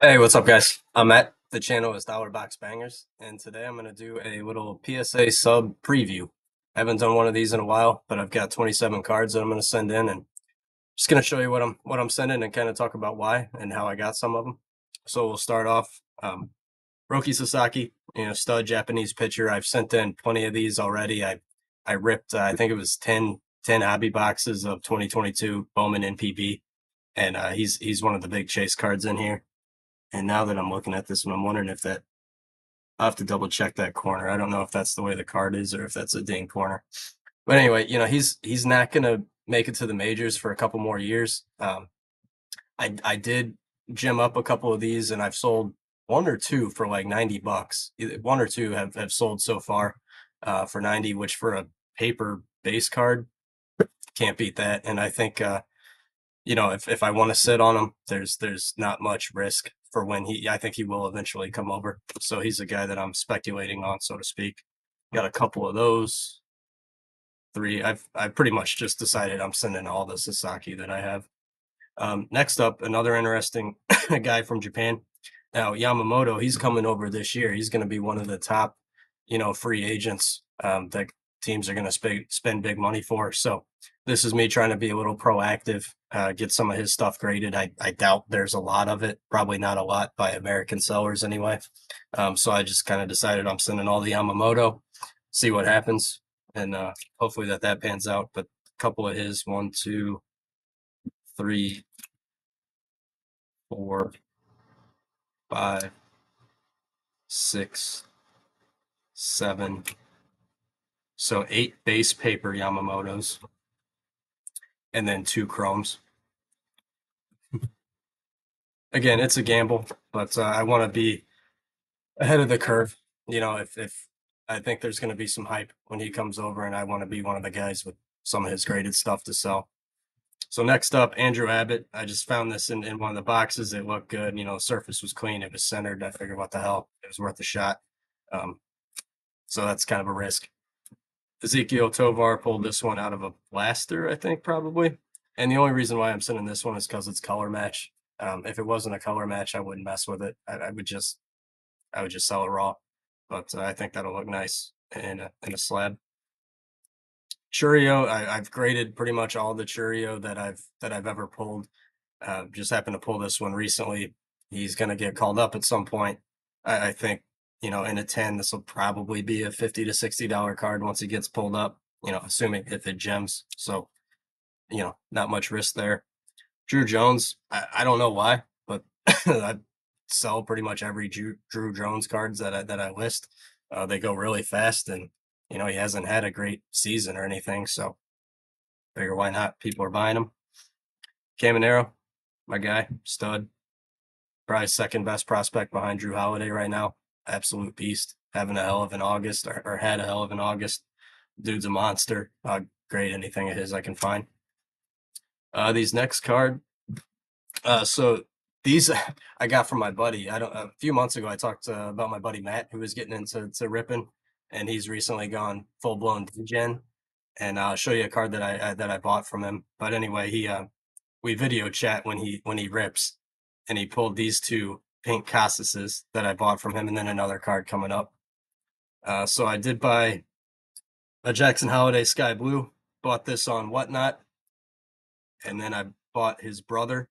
Hey, what's up, guys? I'm Matt. The channel is Dollar Box Bangers, and today I'm going to do a little PSA sub preview. I haven't done one of these in a while, but I've got 27 cards that I'm going to send in, and just going to show you what I'm sending and kind of talk about why and how I got some of them. So we'll start off. Roki Sasaki, stud Japanese pitcher. I've sent in plenty of these already. I ripped, I think it was 10 hobby boxes of 2022 Bowman NPB, and he's one of the big chase cards in here. And now that I'm looking at this one, I'm wondering if that I'll have to double check that corner. I don't know if that's the way the card is or if that's a ding corner. But anyway, he's not gonna make it to the majors for a couple more years. I did gem up a couple of these, and I've sold one or two for like $90. One or two have sold so far for 90, which for a paper base card can't beat that. And I think if I want to sit on him, there's not much risk for when I think he will eventually come over. So he's a guy that I'm speculating on, so to speak. Got a couple of those. Three. I've pretty much just decided I'm sending all the Sasaki that I have. Next up, another interesting guy from Japan. Now Yamamoto, he's coming over this year. He's going to be one of the top, free agents that teams are going to spend big money for. So this is me trying to be a little proactive, get some of his stuff graded. I doubt there's a lot of it, probably not a lot by American sellers anyway. So I just kind of decided I'm sending all the Yamamoto, see what happens, and hopefully that pans out. But a couple of his, one, two, three, four, five, six, seven. So 8 base paper Yamamotos, and then 2 chromes. Again, it's a gamble, but I want to be ahead of the curve. If I think there's going to be some hype when he comes over, and I want to be one of the guys with some of his graded stuff to sell. So next up, Andrew Abbott. I just found this in one of the boxes. It looked good. Surface was clean. It was centered. I figured, what the hell? It was worth a shot. Um, so that's kind of a risk. Ezekiel Tovar pulled this one out of a blaster, I think, probably. And the only reason why I'm sending this one is because it's color match. If it wasn't a color match, I wouldn't mess with it. I would just sell it raw. But I think that'll look nice in a slab. Churio, I've graded pretty much all the Churio that I've ever pulled. Just happened to pull this one recently. He's going to get called up at some point. I think in a 10, this will probably be a $50 to $60 card once he gets pulled up. Assuming if it gems. So not much risk there. Drew Jones, I don't know why, but I sell pretty much every Drew Jones cards that I list. They go really fast, and he hasn't had a great season or anything, so figure why not? People are buying them. Caminero, my guy, stud, probably second best prospect behind Drew Holiday right now. Absolute beast, having a hell of an August, or had a hell of an August. Dude's a monster. Grade anything of his I can find. These next card, so these I got from my buddy. A few months ago I talked about my buddy Matt, who was getting into ripping, and he's recently gone full blown degen. And I'll show you a card that I bought from him. But anyway, we video chat when he rips, and he pulled these 2 pink Casises that I bought from him, and then another card coming up. So I did buy a Jackson Holiday Sky Blue. Bought this on Whatnot, and then I bought his brother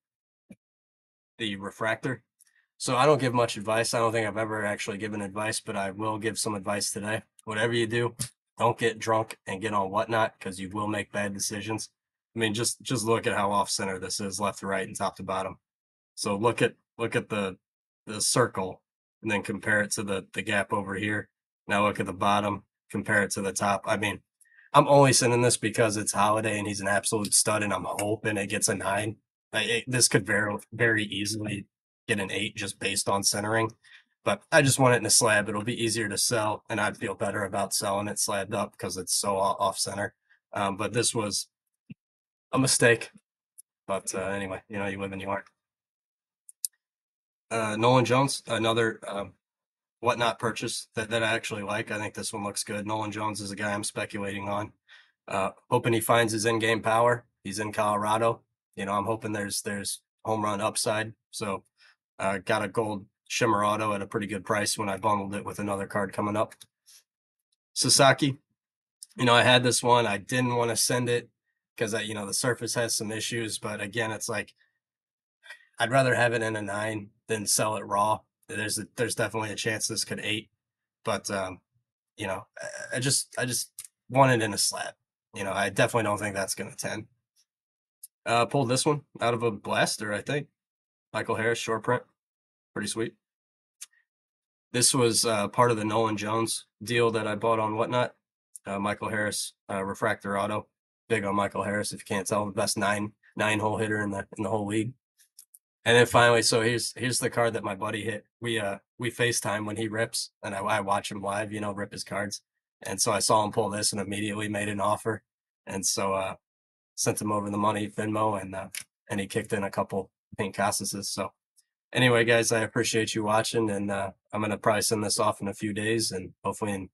the refractor. So I don't give much advice. I don't think I've ever actually given advice, but I will give some advice today. Whatever you do, don't get drunk and get on Whatnot, because you will make bad decisions. I mean, just look at how off center this is, left to right and top to bottom. So look at the circle, and then compare it to the gap over here. Now look at the bottom, compare it to the top. I mean, I'm only sending this because it's Holiday and he's an absolute stud, and I'm hoping it gets a 9. This could very easily get an 8 just based on centering, but I just want it in a slab. It'll be easier to sell, and I'd feel better about selling it slabbed up because it's so off center. But this was a mistake. But anyway, you live and you learn. Nolan Jones, another Whatnot purchase that I actually like. I think this one looks good. Nolan Jones is a guy I'm speculating on. Hoping he finds his in-game power. He's in Colorado. I'm hoping there's home run upside. So Got a gold shimmer auto at a pretty good price when I bundled it with another card coming up. Sasaki, I had this one. I didn't want to send it because the surface has some issues. But again, it's like I'd rather have it in a 9 than sell it raw. There's definitely a chance this could 8, but I just want it in a slab. I definitely don't think that's gonna 10. Pulled this one out of a blaster, I think. Michael Harris short print, pretty sweet. This was part of the Nolan Jones deal that I bought on Whatnot. Michael Harris refractor auto. Big on Michael Harris, if you can't tell, the best nine hole hitter in the whole league. And then finally, so here's the card that my buddy hit. We FaceTime when he rips, and I watch him live, rip his cards. And so I saw him pull this and immediately made an offer. And so sent him over the money, Venmo, and he kicked in a couple pink Casases. So anyway, guys, I appreciate you watching, and I'm gonna probably send this off in a few days, and hopefully in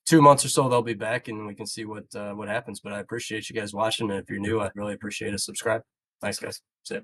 2 months or so they'll be back and we can see what happens. But I appreciate you guys watching, and if you're new, I'd really appreciate a subscribe. Thanks, guys. See ya.